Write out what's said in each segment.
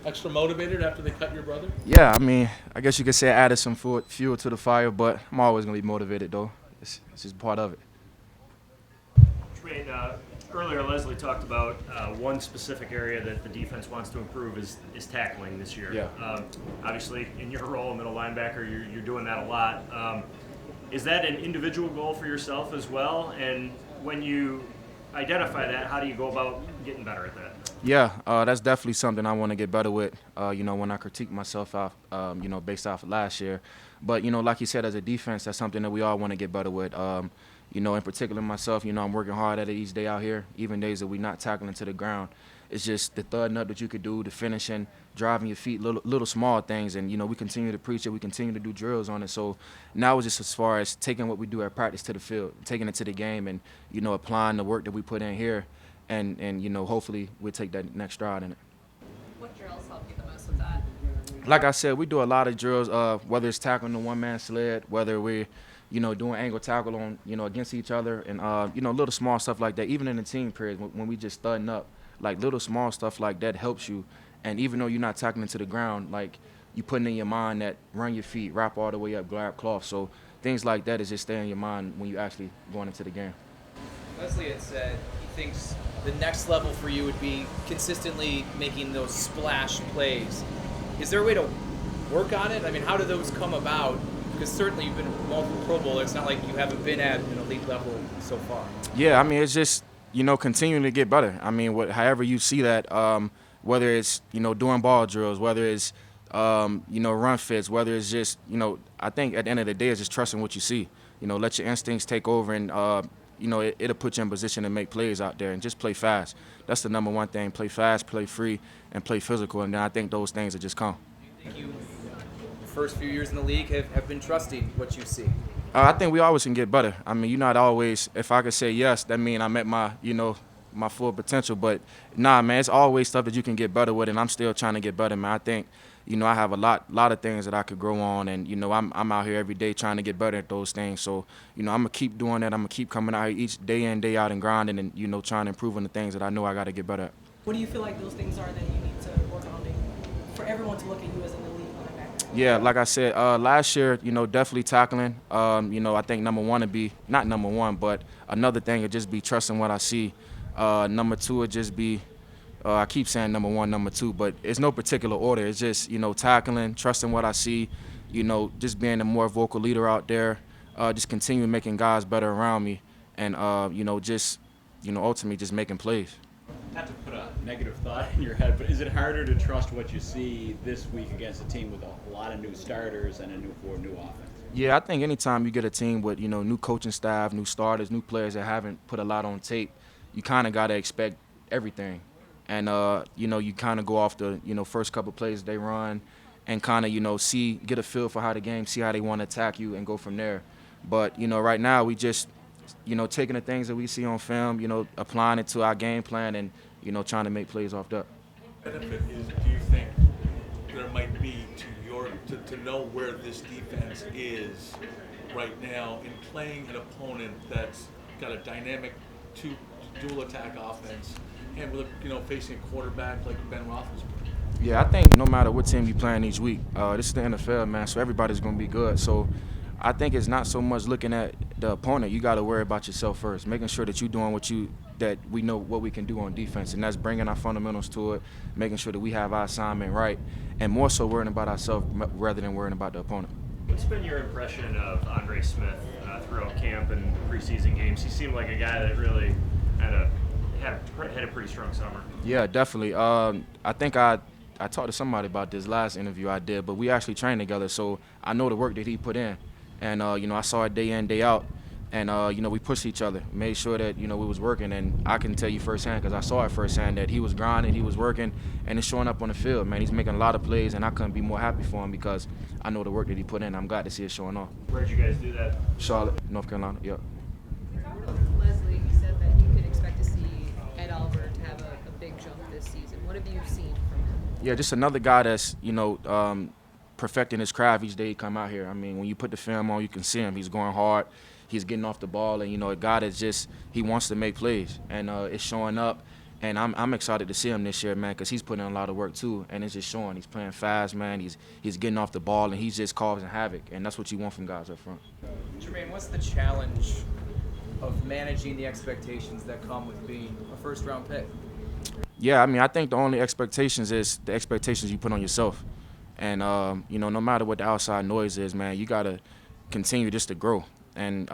extra motivated after they cut your brother? Yeah, I mean, I guess you could say I added some fuel to the fire, but I'm always gonna be motivated though. It's just part of it. Tremaine, earlier Leslie talked about one specific area that the defense wants to improve is tackling this year. Yeah. Obviously, in your role, middle linebacker, you're doing that a lot. Is that an individual goal for yourself as well? And when you identify that, how do you go about getting better at that? Yeah, that's definitely something I want to get better with. When I critique myself off, based off of last year. But like you said, as a defense, that's something that we all want to get better with. In particular myself, I'm working hard at it each day out here, even days that we're not tackling to the ground. It's just the thudding up that you could do, the finishing, driving your feet, little small things. And, we continue to preach it. We continue to do drills on it. So now it's just as far as taking what we do at practice to the field, taking it to the game and, applying the work that we put in here. And hopefully we'll take that next stride in it. What drills help you the most with that? Like I said, we do a lot of drills, whether it's tackling the one-man sled, whether we're, doing angle tackle on, against each other and, little small stuff like that. Even in the team period, when we just thudding up, like little small stuff like that helps you. And even though you're not tackling to the ground, like you putting in your mind that run your feet, wrap all the way up, grab cloth. So things like that is just stay in your mind when you actually going into the game. Leslie had said he thinks the next level for you would be consistently making those splash plays. Is there a way to work on it? I mean, how do those come about? Because certainly you've been multiple Pro Bowler. It's not like you haven't been at an elite level so far. Yeah, I mean, it's just, continuing to get better. I mean, however you see that, whether it's, doing ball drills, whether it's, run fits, whether it's just, I think at the end of the day, it's just trusting what you see. Let your instincts take over and, it'll put you in position to make plays out there and just play fast. That's the number one thing. Play fast, play free, and play physical. And then I think those things will just come. Do you think you, the first few years in the league, have been trusting what you see? I think we always can get better. I mean, you're not always, if I could say yes, that means I'm at my, my full potential. But, nah, man, it's always stuff that you can get better with, and I'm still trying to get better, man. I think, I have a lot of things that I could grow on, and, I'm out here every day trying to get better at those things. So, I'm going to keep doing that. I'm going to keep coming out here each day in, day out and grinding and, trying to improve on the things that I know I got to get better at. What do you feel like those things are that you need to work on for everyone to look at you as an elite linebacker? Yeah, like I said, last year, definitely tackling. I think number one would be, not number one, but another thing would just be trusting what I see. Number two would just be, I keep saying number one, number two, but it's no particular order. It's just, tackling, trusting what I see, just being a more vocal leader out there, just continue making guys better around me, and, ultimately just making plays. Not to put a negative thought in your head, but is it harder to trust what you see this week against a team with a lot of new starters and a new offense? Yeah, I think anytime you get a team with, new coaching staff, new starters, new players that haven't put a lot on tape, you kind of got to expect everything. And, you kind of go off the, first couple plays they run and kind of, get a feel for how the game, see how they want to attack you and go from there. But, right now we just, taking the things that we see on film, applying it to our game plan and, trying to make plays off that. Benefit is, do you think there might be to know where this defense is right now in playing an opponent that's got a dynamic dual attack offense and with facing a quarterback like Ben Roethlisberger? Yeah, I think no matter what team you playing each week, this is the NFL, man, so everybody's going to be good. So I think it's not so much looking at the opponent. You got to worry about yourself first, making sure that you're doing that we know what we can do on defense, and that's bringing our fundamentals to it, making sure that we have our assignment right, and more so worrying about ourselves rather than worrying about the opponent. What's been your impression of Andre Smith throughout camp and preseason games? He seemed like a guy that really had a pretty strong summer. Yeah, definitely. I think I talked to somebody about this last interview I did, but we actually trained together, so I know the work that he put in. And, I saw it day in, day out. And, we pushed each other, made sure that, we was working. And I can tell you firsthand, because I saw it firsthand, that he was grinding, he was working, and it's showing up on the field, man. He's making a lot of plays, and I couldn't be more happy for him because I know the work that he put in. I'm glad to see it showing off. Where'd you guys do that? Charlotte, North Carolina, yep. Leslie, you said that you could expect to see Ed Oliver to have a big jump this season. What have you seen from him? Yeah, just another guy that's, perfecting his craft each day he come out here. I mean, when you put the film on, you can see him. He's going hard. He's getting off the ball, and, a guy that's just, he wants to make plays. And it's showing up. And I'm excited to see him this year, man, because he's putting in a lot of work too, and it's just showing. He's playing fast, man. He's getting off the ball, and he's just causing havoc, and that's what you want from guys up front. Tremaine, what's the challenge of managing the expectations that come with being a first-round pick? Yeah, I mean, I think the only expectations is the expectations you put on yourself. And, you know, no matter what the outside noise is, man, you got to continue just to grow. And,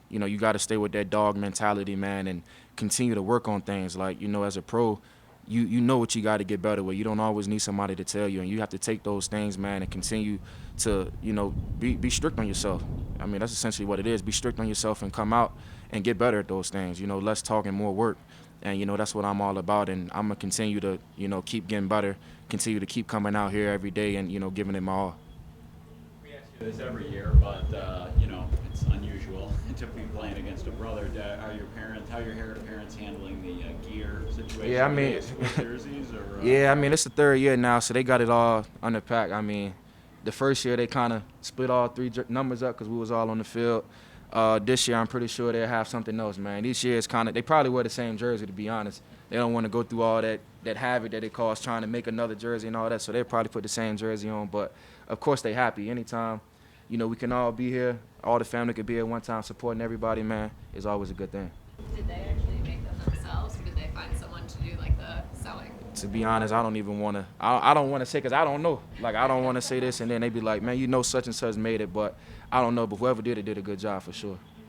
you know, you got to stay with that dog mentality, man, and continue to work on things. Like, you know, as a pro, you know what you got to get better with. You don't always need somebody to tell you, and you have to take those things, man, and continue to, you know, be strict on yourself. I mean, that's essentially what it is. Be strict on yourself and come out and get better at those things. You know, less talk and more work. And, you know, that's what I'm all about. And I'm going to continue to, you know, keep getting better, continue to keep coming out here every day and, you know, giving it my all. We ask you this every year, but, you know, it's unusual to be playing against a brother. How are your parents handling the gear situation? Yeah, I Do mean, they split jerseys or, yeah, I mean, it's the third year now, so they got it all unpacked. I mean, the first year they kind of split all three numbers up because we was all on the field. This year, I'm pretty sure they'll have something else, man. This year, it's kind of, they probably wear the same jersey, to be honest. They don't want to go through all that havoc that it caused trying to make another jersey and all that, so they'll probably put the same jersey on. But, of course, they happy. Anytime, you know, we can all be here, all the family could be at one time supporting everybody, man, is always a good thing. Did they actually make them themselves, or did they find someone to do like the sewing? To be honest, I don't even want to. I don't want to say because I don't know. Like, I don't want to say this and then they be like, man, you know such and such made it, but I don't know. But whoever did it did a good job for sure.